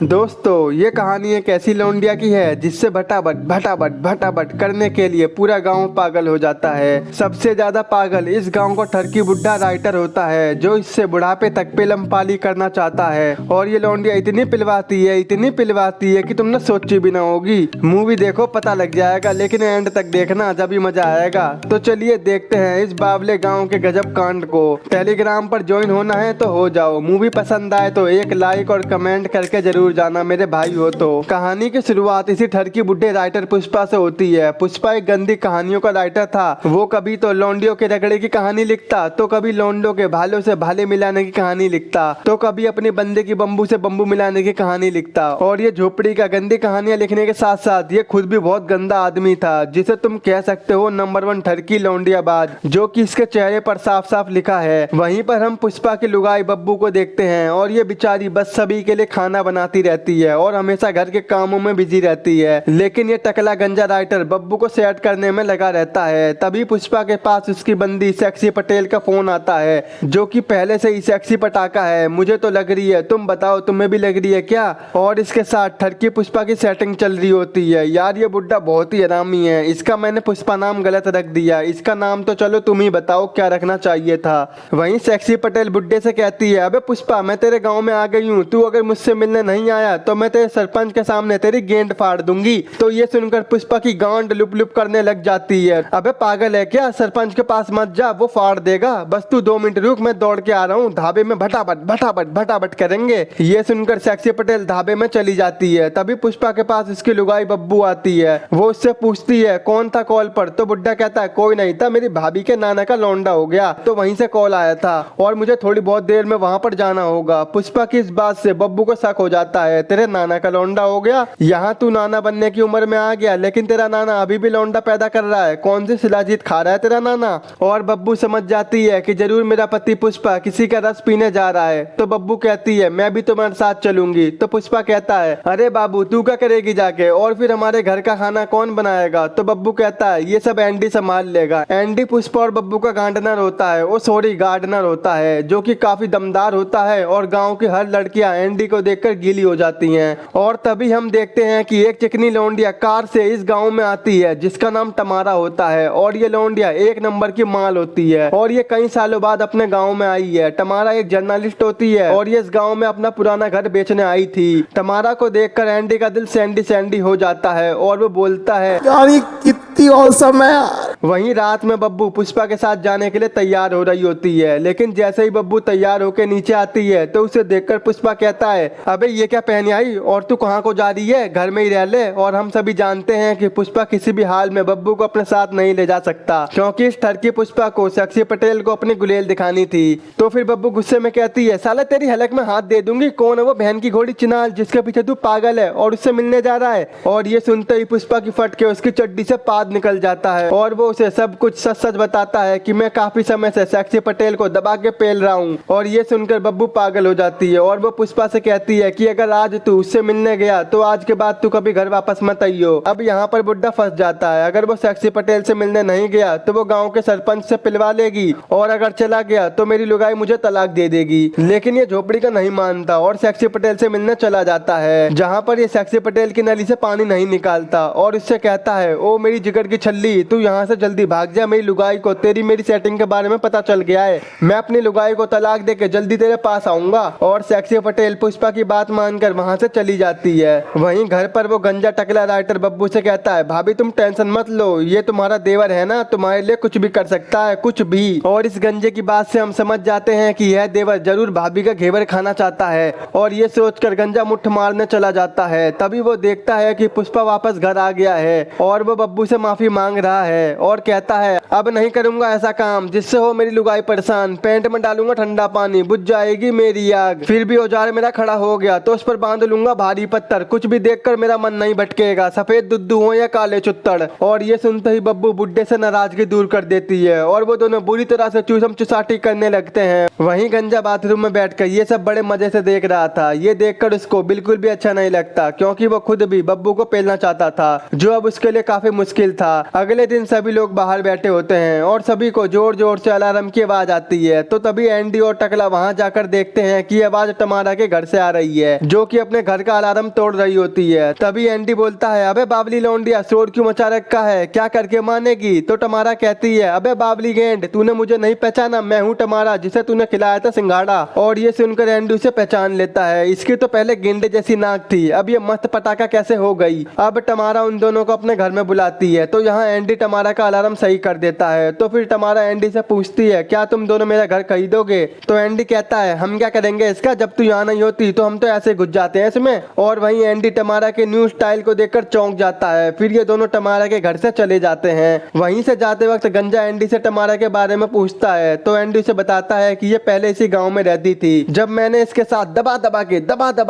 दोस्तों ये कहानी एक ऐसी लौंडिया की है जिससे भटाभट भटाभट भटाभट करने के लिए पूरा गांव पागल हो जाता है। सबसे ज्यादा पागल इस गांव का ठरकी बुढ़ा राइटर होता है जो इससे बुढ़ापे तक पेलम पाली करना चाहता है। और ये लौंडिया इतनी पिलवाती है कि तुमने सोची भी ना होगी। मूवी देखो पता लग जाएगा, लेकिन एंड तक देखना जब भी मजा आएगा। तो चलिए देखते हैं इस बावले गाँव के गजब कांड को। टेलीग्राम पर ज्वाइन होना है तो हो जाओ। मूवी पसंद आए तो एक लाइक और कमेंट करके जरूर जाना मेरे भाई हो तो। कहानी की शुरुआत इसी ठरकी बुढ़े राइटर पुष्पा से होती है। पुष्पा एक गंदी कहानियों का राइटर था। वो कभी तो लौंडियों के रगड़े की कहानी लिखता, तो कभी लौंडों के भालों से भाले मिलाने की कहानी लिखता, तो कभी अपने बंदे की बम्बू से बम्बू मिलाने की कहानी लिखता। और ये झोपड़ी का गंदी कहानियां लिखने के साथ साथ ये खुद भी बहुत गंदा आदमी था, जिसे तुम कह सकते हो नंबर 1 ठरकी लौंडियाबाज, जो कि इसके चेहरे पर साफ साफ लिखा है। वहीं पर हम पुष्पा की लुगाई बब्बू को देखते हैं और ये बेचारी बस सभी के लिए खाना बनाती रहती है और हमेशा घर के कामों में बिजी रहती है। लेकिन ये टकला गंजा राइटर बब्बू को सेट करने में लगा रहता है। तभी पुष्पा के पास उसकी बंदी सेक्सी पटेल का फोन आता है, जो कि पहले से ही सेक्सी पटाखा है। मुझे तो लग रही है, तुम बताओ तुम्हें भी लग रही है क्या? और इसके साथ ठरकी पुष्पा की सेटिंग चल रही होती है। यार ये बुड्ढा बहुत ही हरामी है। इसका मैंने पुष्पा नाम गलत रख दिया। इसका नाम तो चलो तुम ही बताओ क्या रखना चाहिए था। वहीं सेक्सी पटेल बुड्ढे से कहती है, अबे पुष्पा मैं तेरे गाँव में आ गई हूँ, तू अगर मुझसे मिलने नहीं आया तो मैं तेरे सरपंच के सामने तेरी गेंद फाड़ दूंगी। तो ये सुनकर पुष्पा की गांड लुप लुप करने लग जाती है। अबे पागल है क्या? सरपंच के पास मत जा, वो फाड़ देगा। बस तू 2 मिनट रुक, मैं दौड़ के आ रहा हूँ। धाबे में भटाभट भटाभट भटाभट करेंगे। ये सुनकर सेक्सी पटेल धाबे में चली जाती है। तभी पुष्पा के पास उसकी लुगाई बब्बू आती है। वो उससे पूछती है कौन था कॉल पर? तो बुड्ढा कहता है कोई नहीं था, मेरी भाभी के नाना का लौंडा हो गया तो वहीं से कॉल आया था और मुझे थोड़ी बहुत देर में वहां पर जाना होगा। पुष्पा की इस बात से बब्बू को शक हो जाता है। तेरे नाना का लौंडा हो गया? यहाँ तू नाना बनने की उम्र में आ गया, लेकिन तेरा नाना अभी भी लौंडा पैदा कर रहा है। कौन सी शिलाजीत खा रहा है तेरा नाना? और बब्बू समझ जाती है कि जरूर मेरा पति पुष्पा किसी का रस पीने जा रहा है। तो बब्बू कहती है मैं भी तुम्हारे साथ चलूंगी। तो पुष्पा कहता है अरे बाबू तू क्या करेगी जाके, और फिर हमारे घर का खाना कौन बनाएगा? तो बब्बू कहता है ये सब एंडी संभाल लेगा। एंडी पुष्पा और बब्बू का गार्डनर होता है, वो सॉरी गार्डनर होता है, जो कि काफी दमदार होता है। और गाँव की हर लड़कियां एंडी को देखकर गीली हो जाती हैं। और तभी हम देखते हैं कि एक चिकनी लौंडिया कार से इस गांव में आती है, जिसका नाम टमारा होता है। और ये लौंडिया एक नंबर की माल होती है और ये कई सालों बाद अपने गांव में आई है। टमारा एक जर्नलिस्ट होती है और ये इस गांव में अपना पुराना घर बेचने आई थी। टमारा को देखकर एंडी का दिल सैंडी सैंडी हो जाता है और वो बोलता है कितनी औसम है। वहीं रात में बब्बू पुष्पा के साथ जाने के लिए तैयार हो रही होती है, लेकिन जैसे ही बब्बू तैयार होकर नीचे आती है तो उसे देखकर पुष्पा कहता है अबे ये क्या पहने आई और तू कहाँ को जा रही है? घर में ही रह ले। और हम सभी जानते हैं कि पुष्पा किसी भी हाल में बब्बू को अपने साथ नहीं ले जा सकता, क्योंकि इस ठरकी पुष्पा को सेक्सी पटेल को अपनी गुलेल दिखानी थी। तो फिर बब्बू गुस्से में कहती है साला तेरी हलक में हाथ दे दूंगी। कौन है वो बहन की घोड़ी चिनाल जिसके पीछे तू पागल है और उससे मिलने जा रहा है? और ये सुनते ही पुष्पा की फट के उसकी चड्डी से पाद निकल जाता है और वो उसे सब कुछ सच सच बताता है कि मैं काफी समय से सेक्सी पटेल को दबा के पेल रहा हूँ। और ये सुनकर बब्बू पागल हो जाती है और वो पुष्पा से कहती है कि अगर आज तू उससे मिलने गया तो आज के बाद तू कभी घर वापस मत आइयो। अब यहाँ पर बुड्ढा फंस जाता है। अगर वो सेक्सी पटेल से मिलने नहीं गया तो वो गाँव के सरपंच से पिलवा लेगी, और अगर चला गया तो मेरी लुगाई मुझे तलाक दे देगी। लेकिन ये झोपड़ी का नहीं मानता और सेक्सी पटेल से मिलने चला जाता है, जहाँ पर ये सेक्सी पटेल की नली से पानी नहीं निकालता और उससे कहता है ओ मेरी जिगर की छल्ली, तू यहाँ से जल्दी भाग जा। मेरी लुगाई को तेरी मेरी सेटिंग के बारे में पता चल गया है। मैं अपनी लुगाई को तलाक दे के जल्दी तेरे पास आऊंगा। और सेक्सी पटेल पुष्पा की बात मानकर वहाँ से चली जाती है। वहीं घर पर वो गंजा टकला राइटर बब्बू से कहता है भाभी तुम टेंशन मत लो, ये तुम्हारा देवर है ना, तुम्हारे लिए कुछ भी कर सकता है, कुछ भी। और इस गंजे की बात से हम समझ जाते हैं कि यह देवर जरूर भाभी का घेवर खाना चाहता है। और ये सोचकर गंजा मुट्ठ मारने चला जाता है। तभी वो देखता है कि पुष्पा वापस घर आ गया है और वो बब्बू से माफी मांग रहा है और कहता है अब नहीं करूंगा ऐसा काम जिससे हो मेरी लुगाई परेशान। पैंट में डालूंगा ठंडा पानी, बुझ जाएगी मेरी आग। फिर भी औजार मेरा खड़ा हो गया तो उस पर बांध लूंगा भारी पत्थर। कुछ भी देखकर मेरा मन नहीं भटकेगा, सफेद दुद्दू हो या काले चुत्तड़। और ये सुनते ही बब्बू बुड्ढे से नाराजगी दूर कर देती है और वो दोनों बुरी तरह से चूसम चुसाटी करने लगते हैं। वहीं गंजा बाथरूम में बैठकर ये सब बड़े मजे से देख रहा था। ये देखकर उसको बिल्कुल भी अच्छा नहीं लगता, क्योंकि वो खुद भी बब्बू को पेलना चाहता था, जो अब उसके लिए काफी मुश्किल था। अगले दिन सभी लोग बाहर बैठे होते हैं और सभी को जोर जोर से अलार्म की आवाज आती है। तो तभी एंडी और टकला वहां जाकर देखते हैं कि आवाज टमारा के घर से आ रही है, जो कि अपने घर का अलार्म तोड़ रही होती है। तभी एंडी बोलता है, अबे बाबली लौंडिया, शोर क्यों मचा रखा है, क्या करके मानेगी? तो टमारा कहती है, अबे बाबली गेंड, तूने मुझे नहीं पहचाना, मैं हूँ टमारा, जिसे तूने खिलाया था सिंघाड़ा। और ये सुनकर एंडी उसे पहचान लेता है। इसकी तो पहले गेंडे जैसी नाक थी, अब ये मस्त पटाखा कैसे हो गई? अब टमारा उन दोनों को अपने घर में बुलाती है। तो यहाँ एंडी टमारा का अलार्म सही कर देता है। तो फिर टमारा एंडी से पूछती है, क्या तुम दोनों मेरा घर खरीदोगे? तो एंडी कहता है, हम क्या करेंगे इसका, जब तू यहाँ नहीं होती तो हम तो ऐसे घुस जाते हैं इसमें। और वहीं एंडी टमारा के न्यू स्टाइल को देखकर चौंक जाता है। फिर ये दोनों टमारा के घर से चले जाते हैं। वहीं से जाते वक्त गंजा एंडी से टमारा के बारे में पूछता है। तो एंडी उसे बताता है कि ये पहले इसी गांव में रहती थी, जब मैंने इसके साथ दबा दबा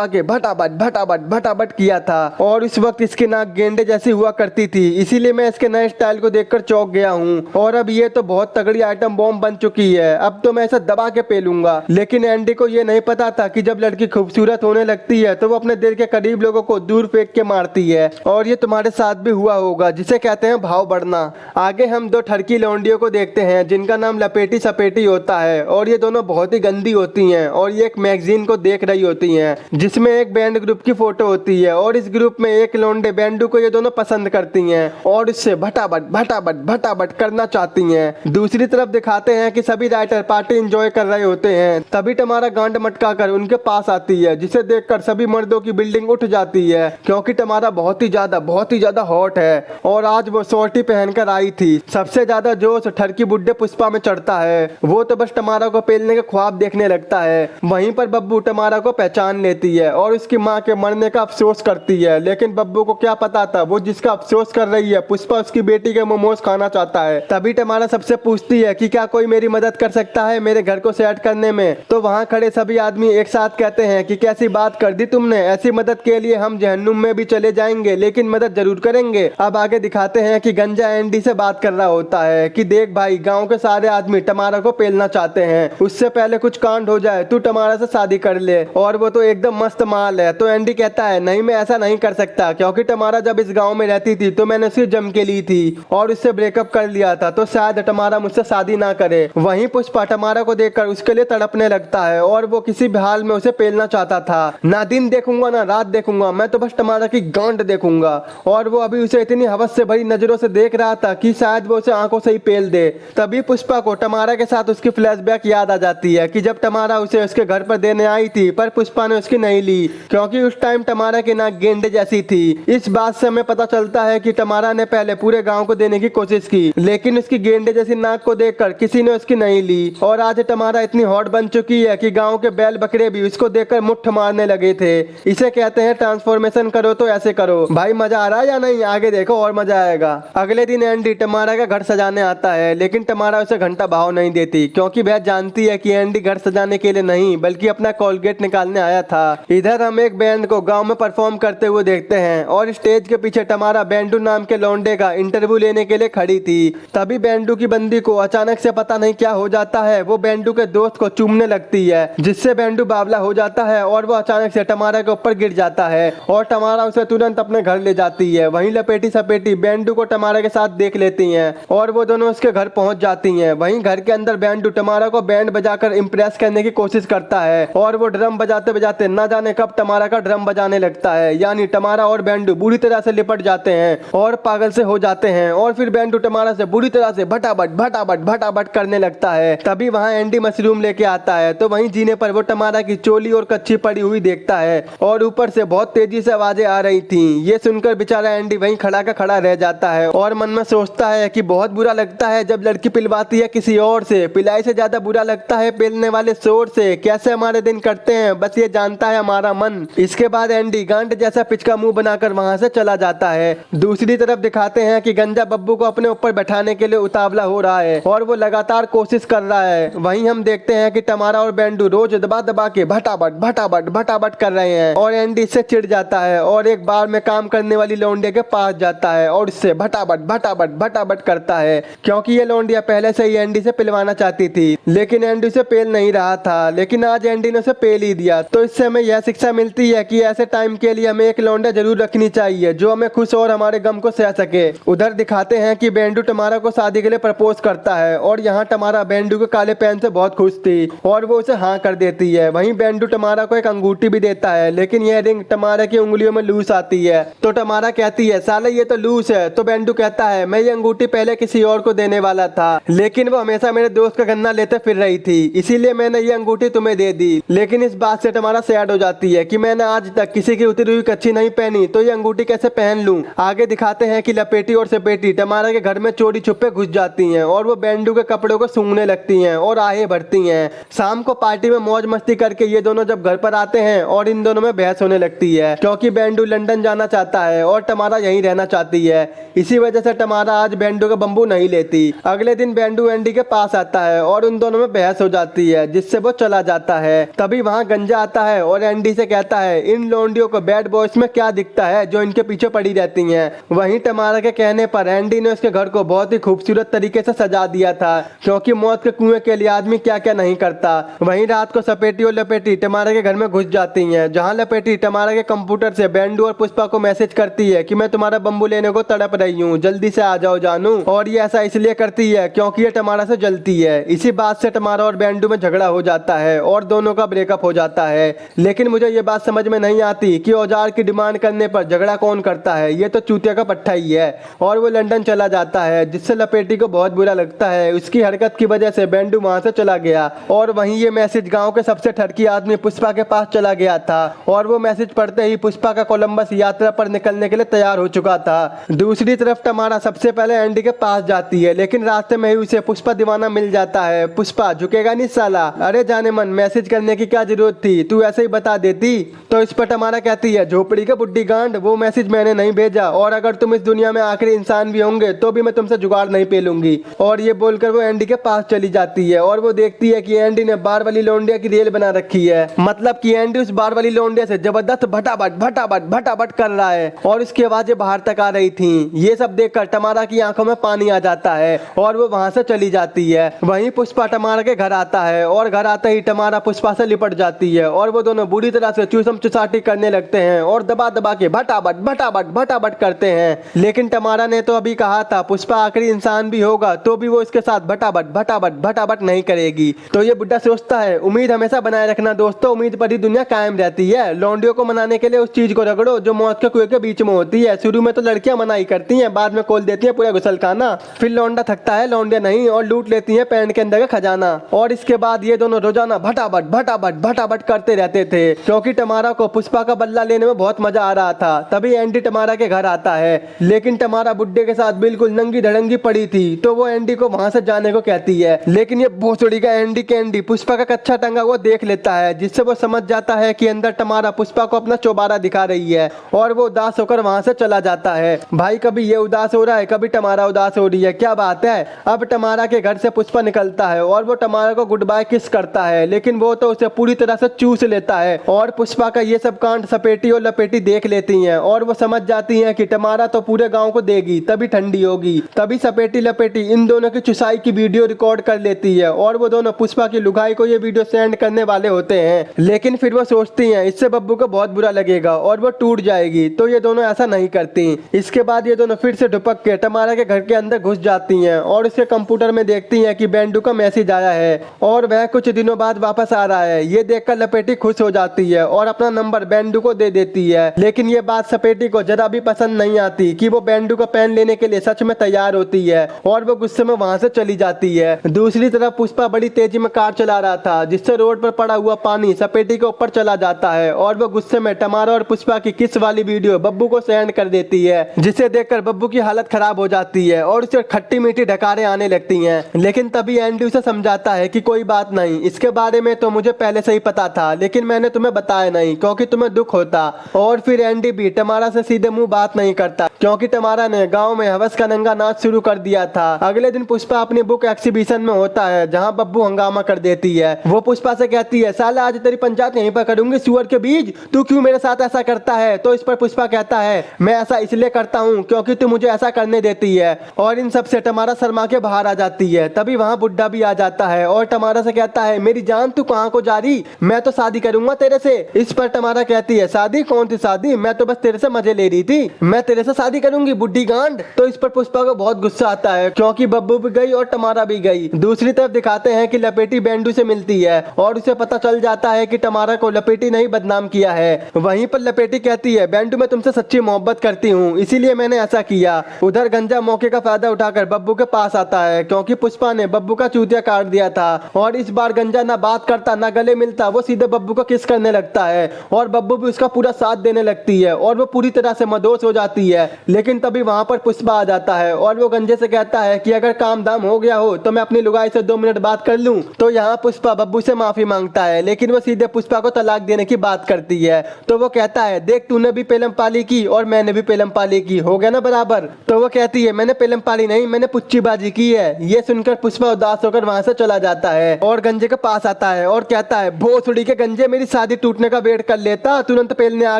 के भटाभट किया था, और उस वक्त इसकी नाक गेंडे जैसी हुआ करती थी, इसीलिए मैं इसके नए स्टाइल को देखकर चौंक गया हूँ। और अब ये तो बहुत तगड़ी आइटम बॉम्ब बन चुकी है, अब तो मैं इसे दबा के पेलूंगा। लेकिन एंडी को ये नहीं पता था कि जब लड़की खूबसूरत होने लगती है तो वो अपने दिल के करीब लोगों को दूर फेंक के मारती है। और ये तुम्हारे साथ भी हुआ होगा, जिसे कहते हैं भाव बढ़ना। आगे हम दो ठरकी लौंडियों को देखते हैं, जिनका नाम लपेटी सपेटी होता है। और ये दोनों बहुत ही गंदी होती हैं और ये एक मैगजीन को देख रही होती हैं, जिसमें एक बैंड ग्रुप की फोटो होती है। और इस ग्रुप में एक लौंडे बैंडू को ये दोनों पसंद करती हैं और इससे भटाभट करना चाहती हैं। दूसरी तरफ दिखाते हैं कि सभी राइटर पार्टी एंजॉय कर रहे होते हैं। तभी टमारा गांड मटका कर उनके पास आती है, जिसे देखकर सभी मर्दों की बिल्डिंग उठ जाती है, क्योंकि टमारा बहुत ही ज्यादा हॉट है। और आज वो शॉर्टी पहनकर आई थी। सबसे ज्यादा जोश ठरकी बुड्ढे पुष्पा में चढ़ता है। वो तो बस टमारा को पेलने के ख्वाब देखने लगता है। वहीं पर बब्बू टमारा को पहचान लेती है और उसकी माँ के मरने का अफसोस करती है। लेकिन बब्बू को क्या पता था, वो जिसका अफसोस कर रही है पुष्पा उसकी बेटी के मोमोज खाना चाहता है। तभी टमारा सबसे पूछती है कि क्या कोई मेरी मदद कर सकता है मेरे घर को सेट करने में? तो वहाँ खड़े सभी आदमी एक साथ कहते हैं कि कैसी बात कर दी तुमने, ऐसी मदद के लिए हम जहन्नुम में भी चले जाएंगे, लेकिन मदद जरूर करेंगे। अब आगे दिखाते हैं कि गंजा एंडी से बात कर रहा होता है कि देख भाई, गांव के सारे आदमी टमारा को पेलना चाहते हैं, उससे पहले कुछ कांड हो जाए, तू टमारा से शादी कर ले, और वो तो एकदम मस्त माल है। तो एंडी कहता है, नहीं मैं ऐसा नहीं कर सकता, क्योंकि टमारा जब इस गांव में रहती थी तो मैंने उसे जम के ली थी और उससे ब्रेकअप कर लिया था, तो शायद टमारा मुझसे शादी ना करे। वहीं पुष्पा टमारा को देखकर उसके लिए तड़पने लगता है और वो किसी भी हाल में उसे पेलना चाहता था। ना दिन देखूंगा ना रात देखूंगा, मैं तो बस टमारा की गांड देखूंगा। और वो अभी उसे इतनी हवस से भरी नजरों से देख रहा था कि शायद वो उसे आंखों से ही पेल दे। तभी पुष्पा को टमारा के साथ उसकी फ्लैशबैक याद आ जाती है कि जब टमारा उसे उसके घर पर देने आई थी, पर पुष्पा ने उसकी नहीं ली, क्योंकि उस टाइम टमारा की नाक गेंडे जैसी थी। इस बात से हमें पता चलता है कि टमारा ने पहले पूरे गांव को देने की कोशिश की, लेकिन उसकी गेंडे जैसी नाक को देखकर किसी ने उसकी नहीं ली। और आज टमारा इतनी हॉट बन चुकी है कि गांव के बैल बकरे भी उसको देखकर मुट्ठ मारने लगे थे। इसे कहते हैं ट्रांसफॉर्मेशन करो तो ऐसे करो। भाई मजा आ रहा है या नहीं? आगे देखो और मजा आएगा। अगले दिन एंडी टमारा का घर सजाने आता है, लेकिन टमारा उसे घंटा भाव नहीं देती, क्योंकि वह जानती है कि एंडी घर सजाने के लिए नहीं बल्कि अपना कोलगेट निकालने आया था। इधर हम एक बैंड को गांव में परफॉर्म करते हुए देखते हैं और स्टेज के पीछे टमारा बैंडू नाम के लौंडे का इंटरव्यू लेने के लिए खड़ी थी। तभी बैंडू की बंदी को अचानक से पता नहीं क्या हो जाता है, वो बैंडू के दोस्त को चूमने लगती है, जिससे बैंडू बावला हो जाता है और वो अचानक से टमारा के ऊपर गिर जाता है और टमारा उसे तुरंत अपने घर ले जाती है। वहीं लपेटी सपेटी बैंडू को टमारा के साथ देख लेती हैं और वो दोनों उसके घर पहुंच जाती हैं। वहीं घर के अंदर बैंडू टमारा को बैंड बजाकर इम्प्रेस करने की कोशिश करता है और वो ड्रम बजाते बजाते न जाने कब टमारा का ड्रम बजाने लगता है। यानी टमारा और बैंडू बुरी तरह से लिपट जाते हैं और पागल से हो जाते हैं और फिर बैंडू टमारा से बुरी तरह से भटाभट करने लगता है। तभी वहाँ एंडी मशरूम लेके आता है, तो वहीं जीने पर वो टमारा की चोली और कच्ची पड़ी हुई देखता है और ऊपर से बहुत तेजी से आवाजें आ रही थी। ये सुनकर बेचारा एंडी वहीं खड़ा का खड़ा रह जाता है और मन में सोचता है कि बहुत बुरा लगता है जब लड़की पिलवाती है किसी और से, पिलाई से ज्यादा बुरा लगता है पेलने वाले शोर से। कैसे हमारे दिन कटते हैं बस ये जानता है हमारा मन। इसके बाद एंडी गांड जैसा पिचका मुंह बनाकर वहां से चला जाता है। दूसरी तरफ दिखाते हैं कि गंजा बब्बू को अपने ऊपर बैठाने के लिए उतावला हो रहा है और वो लगातार कोशिश कर रहा है। वहीं हम देखते हैं कि टमारा और बैंडू रोज दबा दबा के भटाभट कर रहे हैं और एंडी इससे चिढ़ जाता है और एक बार में काम करने वाली लौंडे के पास जाता है और उससे भटाभट करता है, क्योंकि ये लौंडिया पहले से ही एंडी से पिलवाना चाहती थी, लेकिन एंडी से पेल नहीं रहा था। लेकिन आज एंडी ने उसे पेल ही दिया। तो इससे हमें यह शिक्षा मिलती है कि ऐसे टाइम के लिए हमें एक लौंडा जरूर रखनी चाहिए जो हमें खुश और हमारे गम को सह सके। सके। उधर दिखाते हैं कि बेंडू टमारा को शादी के लिए प्रपोज करता है और यहाँ टमारा बेंडू के काले पेन से बहुत खुश थी और वो उसे हाँ कर देती है। वहीं बेंडू टमारा को एक अंगूठी भी देता है, लेकिन यह रिंग टमारा की उंगलियों में लूस आती है। तो टमारा कहती है साले ये तो लूस है। तो बेंडू कहता है मैं ये अंगूठी पहले किसी और को देने वाला था, लेकिन वो हमेशा मेरे दोस्त का गन्ना लेते फिर रही थी, इसीलिए मैंने ये अंगूठी तुम्हें दे दी। लेकिन इस बात से टमारा सैड हो जाती है कि मैंने आज तक किसी की उतरी हुई कच्ची नहीं पहनी, तो ये अंगूठी कैसे पहन लूं। आगे दिखाते हैं कि लपेटी और सपेटी टमारा के घर में चोरी छुपे घुस जाती हैं और वो बेंडू के कपड़ों को सूंघने लगती हैं और आहें भरती हैं। शाम को पार्टी में मौज मस्ती करके ये दोनों जब घर पर आते हैं और इन दोनों में बहस होने लगती है, क्योंकि बेंडू लंदन जाना चाहता है और टमारा यहीं रहना चाहती है। इसी वजह से टमारा आज बेंडू का बम्बू नहीं लेती। अगले दिन बेंडू एंडी के पास आता है और उन दोनों में बहस हो जाती है, जिससे वो चला जाता है। तभी वहाँ गंजा आता है और एंडी से कहता है इन लौंडियों को बैड बॉयज में क्या दिखता है जो इनके पीछे पड़ी रहती हैं। वहीं टमारा के कहने पर एंडी ने उसके घर को बहुत ही खूबसूरत तरीके से सजा दिया था, क्योंकि मौत के कुएं के लिए आदमी क्या क्या नहीं करता। वहीं रात को सपेटी और लपेटी टमारा के घर में घुस जाती हैं, जहां लपेटी टमारा के कंप्यूटर से बेंडू और पुष्पा को मैसेज करती है कि मैं तुम्हारा बम्बू लेने को तड़प रही हूँ, जल्दी से आ जाओ जानू। और ये ऐसा इसलिए करती है क्योंकि ये टमारा से जलती है। इसी बात से टमारा और बेंडू में झगड़ा हो जाता है और दोनों का ब्रेकअप हो जाता है। लेकिन मुझे ये बात समझ में नहीं आती कि औजार की डिमांड करने पर झगड़ा कौन करता है, ये तो चूतिया का पट्टा ही है। और वो लंदन चला जाता है, जिससे लपेटी को बहुत बुरा लगता है। उसकी हरकत की वजह से बेंडू वहां से चला गया और वहीं ये मैसेज गांव के सबसे ठरकी आदमी पुष्पा के पास चला गया था और वो मैसेज पढ़ते ही पुष्पा का कोलंबस यात्रा पर निकलने के लिए तैयार हो चुका था। दूसरी तरफ टमारा सबसे पहले एंडी के पास जाती है, लेकिन रास्ते में ही उसे पुष्पा दीवाना मिल जाता है। पुष्पा झुकेगा नहीं साला, अरे जाने मन मैसेज करने की क्या जरूरत थी, तू ऐसे ही बता देती। तो इस पर टमारा कहती है झोपड़ी का बुड्ढी गांड, वो मैसेज मैंने नहीं भेजा और अगर तुम इस दुनिया में आखिरी इंसान भी होंगे तो भी मैं तुमसे जुगाड़ नहीं पेलूंगी। और ये बोलकर वो एंडी के पास चली जाती है और वो देखती है कि एंडी ने बार वाली लौंडिया की रेल बना रखी है, मतलब कि एंडी उस बार वाली लौंडिया से जबरदस्त भटाभट भटाभट भटाभट कर रहा है और उसकी आवाजें बाहर तक आ रही थी। ये सब देखकर टमारा की आंखों में पानी आ जाता है और वो वहां से चली जाती है। वहीं पुष्पा टमारा के घर आता है और घर आते ही टमारा पुष्पा से लिपट जाती है और वो दोनों बुरी तरह से चूसम चुसाटी करने लगते हैं और दबा दबा के भटाभट भटाभट भटाभट करते हैं। लेकिन टमारा ने तो अभी कहा था पुष्पा आखिरी इंसान भी होगा तो भी वो इसके साथ भटाभट भटाभट भटाभट नहीं करेगी। तो ये बुड्ढा सोचता है उम्मीद हमेशा बनाए रखना दोस्तों, उम्मीद पर ही दुनिया कायम रहती है। लौंडियों को मनाने के लिए उस चीज को रगड़ो जो मौत के कुएं के बीच में होती है। शुरू में तो लड़कियां मनाई करती हैं, बाद में खोल देती हैं पूरा गुसल खाना, फिर लौंडा थकता है लौंडिया नहीं और लूट लेती हैं पैंट के अंदर का खजाना। और इसके बाद ये दोनों रोजाना भटाभट भटाभट भटाभट करते रहते थे, क्योंकि टमारा को पुष्पा का बदला लेने में बहुत मजा आ रहा था। तभी एंडी टमारा के घर आता है, लेकिन टमारा बुड्ढे के साथ बिल्कुल नंगी धड़ंगी पड़ी थी, तो वो एंडी को वहां से जाने को कहती है। लेकिन ये भोसड़ी का एंडी कैंडी पुष्पा का कच्चा टंगा वो देख लेता है, जिससे वो समझ जाता है कि अंदर टमारा पुष्पा को अपना चौबारा दिखा रही है और वो उदास होकर वहां से चला जाता है। भाई कभी ये उदास हो रहा है, कभी टमारा उदास हो रही है, क्या बात है। अब टमारा के घर से पुष्पा निकलता है और वो टमारा को गुड बाय किस करता है, लेकिन वो तो उसे पूरी तरह से चूस लेता है। और पुष्पा का ये सब कांड सपेटी और लपेटी देख लेती हैं और वो समझ जाती हैं कि टमारा तो पूरे गांव को देगी तभी ठंडी होगी। तभी सपेटी लपेटी इन दोनों की चुसाई की वीडियो रिकॉर्ड कर लेती है और वो दोनों पुष्पा की लुगाई को ये वीडियो सेंड करने वाले होते हैं। लेकिन फिर वो सोचती हैं इससे बब्बू को बहुत बुरा लगेगा और वो टूट जाएगी, तो ये दोनों ऐसा नहीं करती। इसके बाद ये दोनों फिर से ढुपक के टमारा के घर के अंदर घुस जाती हैं और उसके कंप्यूटर में देखती हैं कि बेंडू का मैसेज आया है और वह कुछ दिनों बाद वापस आ रहा है। ये देखकर लपेटी खुश हो जाती है और अपना नंबर बेंडू को दे देती है। लेकिन ये बात सपेटी को जरा भी पसंद नहीं आती कि वो बेंडू का पेन लेने के लिए सच में तैयार होती है और वो गुस्से में वहां से चली जाती है। दूसरी तरफ पुष्पा बड़ी तेजी में कार चला रहा था, जिससे रोड पर पड़ा हुआ पानी सपेटी के ऊपर चला जाता है और वो गुस्से में टमारा और पुष्पा की किस वाली वीडियो बब्बू को सेंड कर देती है, जिसे देखकर बब्बू की हालत खराब हो जाती है और उसे खट्टी मीठी ढकारें आने लगती हैं। लेकिन तभी एंडी उसे समझाता है कि कोई बात नहीं, इसके बारे में तो मुझे पहले से ही पता था, लेकिन मैंने तुम्हें बताया नहीं क्योंकि तुम्हें दुख होता। और फिर एंडी भी टमारा से सीधे मुंह बात नहीं करता, क्योंकि टमारा ने गांव में हवस का नंगा नाच शुरू कर दिया था। अगले दिन पुष्पा अपनी बुक एग्जीबिशन में होता है, जहां बब्बू हंगामा कर देती है। वो पुष्पा से कहती है साला आज तेरी पंचायत यहीं पर करूंगी सुअर के बीज, तू क्यों मेरे साथ ऐसा करता है। तो इस पर पुष्पा कहता है मैं ऐसा इसलिए करता हूँ क्योंकि तू मुझे ऐसा करने देती है। और इन सब से टमारा शर्मा के बाहर आ जाती है। तभी वहाँ बुड्ढा भी आ जाता है और टमारा से कहता है मेरी जान तू कहाँ को जा रही, मैं तो शादी करूंगा तेरे से। इस पर टमारा कहती है शादी, कौन सी शादी, मैं तो बस तेरे से मजे ले रही थी, मैं तेरे से शादी करूंगी। करूंगी बुड्ढी गांड। तो इस पर पुष्पा को बहुत गुस्सा आता है क्योंकि बब्बू भी गई और टमारा भी गई। दूसरी तरफ दिखाते हैं कि लपेटी बेंडू से मिलती है और उसे पता चल जाता है कि टमारा को लपेटी नहीं बदनाम किया है। वहीं पर लपेटी कहती है बेंडू मैं तुमसे सच्ची मोहब्बत करती हूँ इसीलिए मैंने ऐसा किया। उधर गंजा मौके का फायदा उठाकर बब्बू के पास आता है क्योंकि पुष्पा ने बब्बू का चूतिया काट दिया था और इस बार गंजा ना बात करता ना गले मिलता, वो सीधे बब्बू को किस करने लगता है और बब्बू भी उसका पूरा साथ देने लगती है और वो पूरी तरह से मदोश हो जाती है। लेकिन तभी वहां पर पुष्पा आ जाता है और वो गंजे से कहता है कि अगर काम दाम हो गया हो तो मैं अपनी लुगाई से 2 मिनट बात कर लूं। तो यहाँ पुष्पा बब्बू से माफी मांगता है लेकिन वो सीधे पुष्पा को तलाक देने की बात करती है। तो वो कहता है देख तूने भी पेलम पाली की और मैंने भी पेलम पाली की, हो गया ना बराबर। तो वो कहती है मैंने पेलम पाली नहीं मैंने पुच्चीबाजी की है। ये सुनकर पुष्पा उदास होकर वहां से चला जाता है और गंजे के पास आता है और कहता है भोसड़ी के गंजे मेरी शादी टूटने का वेट कर लेता, तुरंत पेलने आ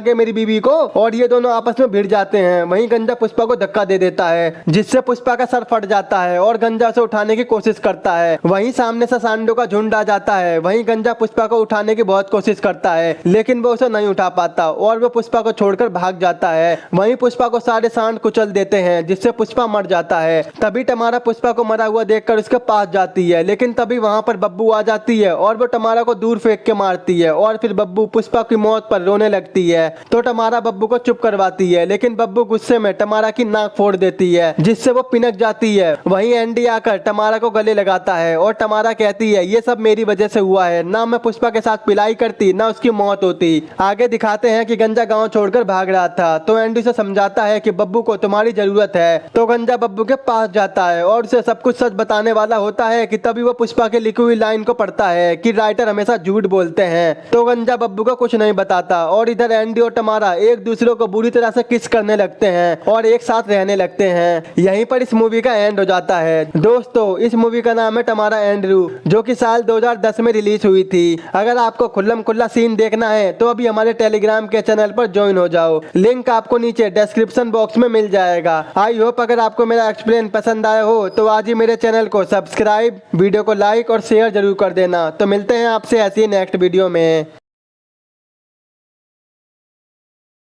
गए मेरी बीवी को। और ये दोनों आपस में भिड़ जाते हैं। वहीं गंजा पुष्पा को धक्का दे देता है जिससे पुष्पा का सर फट जाता है और गंजा उसे उठाने की कोशिश करता है। वहीं सामने से सांडों का झुंड आ जाता है। वहीं गंजा पुष्पा को उठाने की बहुत कोशिश करता है लेकिन वो उसे नहीं उठा पाता और वो पुष्पा को छोड़कर भाग जाता है। वहीं पुष्पा को सारे सांड कुचल देते हैं जिससे पुष्पा मर जाता है। तभी टमारा पुष्पा को मरा हुआ देखकर उसके पास जाती है लेकिन तभी वहां पर बब्बू आ जाती है और वो टमारा को दूर फेंक के मारती है और फिर बब्बू पुष्पा की मौत पर रोने लगती है। तो टमारा बब्बू को चुप करवाती है लेकिन बब्बू गुस्से में टमारा की नाक फोड़ देती है जिससे वो पिनक जाती है। वहीं एंडी आकर टमारा को गले लगाता है और टमारा कहती है ये सब मेरी वजह से हुआ है, ना मैं पुष्पा के साथ पिलाई करती ना उसकी मौत होती। आगे दिखाते हैं कि गंजा गांव छोड़कर भाग रहा था तो एंडी से समझाता है कि बब्बू को तुम्हारी जरूरत है। तो गंजा बब्बू के पास जाता है और उसे सब कुछ सच बताने वाला होता है कि तभी वो पुष्पा के लिखी हुई लाइन को पढ़ता है कि राइटर हमेशा झूठ बोलते हैं। तो गंजा बब्बू को कुछ नहीं बताता और इधर एंडी और टमारा एक दूसरे को बुरी तरह से किस करने लगते हैं और एक साथ रहने लगते हैं। यहीं पर इस मूवी का एंड हो जाता है। दोस्तों इस मूवी का नाम है टमारा एंड्रू जो कि साल 2010 में रिलीज हुई थी। अगर आपको खुल्लम खुल्ला सीन देखना है तो अभी हमारे टेलीग्राम के चैनल पर ज्वाइन हो जाओ, लिंक आपको नीचे डिस्क्रिप्शन बॉक्स में मिल जाएगा। आई होप अगर आपको मेरा एक्सप्लेन पसंद आया हो तो आज ही मेरे चैनल को सब्सक्राइब, वीडियो को लाइक और शेयर जरूर कर देना। तो मिलते हैं आपसे ऐसी नेक्स्ट वीडियो में।